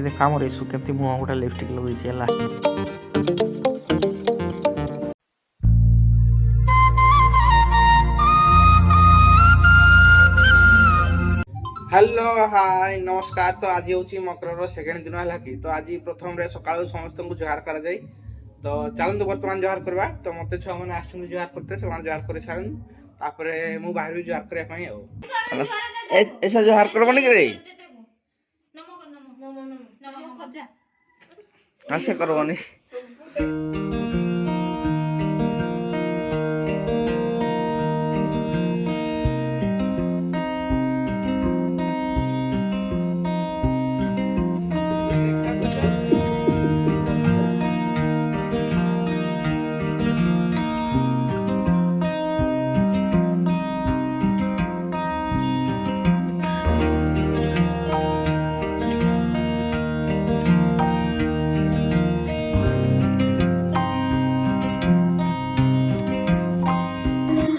देखा मोर यीशु केमती मुह गोटे लिपस्टिक लगेछि हला। हेलो हाय नमस्कार। तो आज हूँ मकर सेकेंड दिन है कि तो आज प्रथम रे सकाल समस्त को जुहार करा जाए। तो चलते बर्तमान जुहार करवा। तो मत छुआ मैंने आसुन जुहार करते से जुहार कर सारे तापर मु बाहर भी जुहार करने ऐसा जुहार करबनी रे ऐसे करबनी।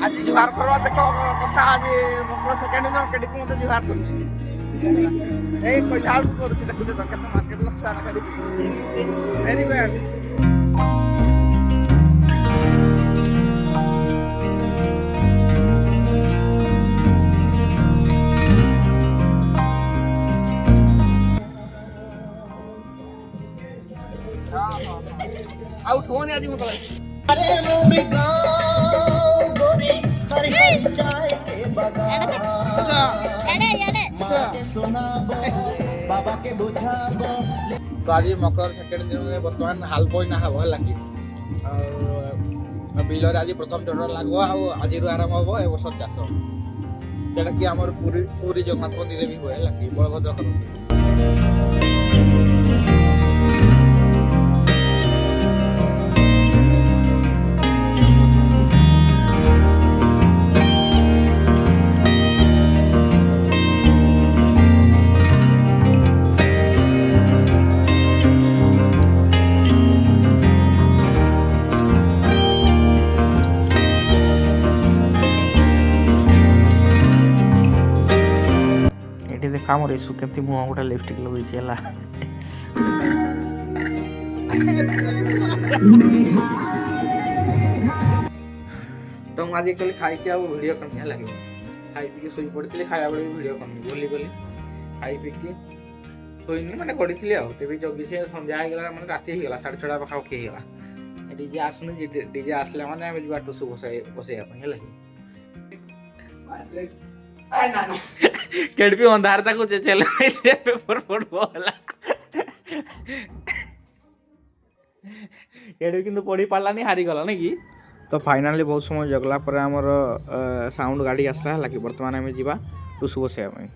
आज जुहार करवा देखो कथा आज मकर सेकेंड दिन केडी को मते जुहार करछि ए कोइ झाड़ करछि देखु तो केते मार्केट ल छाना काडी वेरी बैड। आउट होने आज मत अरे मुबिका तो आज मकर सेकेंड दिन में बर्तमान हाल पई ना हबो लगी बिलर आज प्रथम टोटर लागो आज आरंभ हम ए वर्ष चाष जेटा कि आमर पूरी जगन्नाथ मंदिर भी हुए लगी बलभद्र। देखा मोर यीशु केमती मुह गोटे लिपस्टिक लगेछि हला। तो आज एक्चुअली खाई के वीडियो करनी लगे खाई पी सोई पड़ी खाया बेले वीडियो करनी बोली गली खाई पी के सोईनी मैंने गड़ी तेज जगी से संध्या होगा मैंने राति होगा 6:30 पाखापाखि होगा डीजे आसुनी डीजे आसला मैंने आम जा टुसु बसैया केडपी अंधार ताको चले से पेपर पढ़बो हला केडपी किंतु पढ़ी पारलानी हारी गला नै कि। तो फाइनली बहुत समय जगला पर हमर साउंड गाड़ी आसला हला कि वर्तमान हमें जीवा टुसु बसैया में।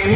तो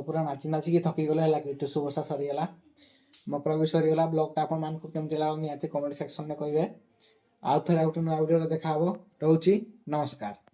पूरा नाची नाचिकी थकी गले है टुसु बसा सरीगला मकर भी सरीगला ब्लॉगटा आपण मानक केमती लागला निहाती कमेंट सेक्शन में कहिबे आउ थरे आउट वीडियो देखा हबो रहउची नमस्कार।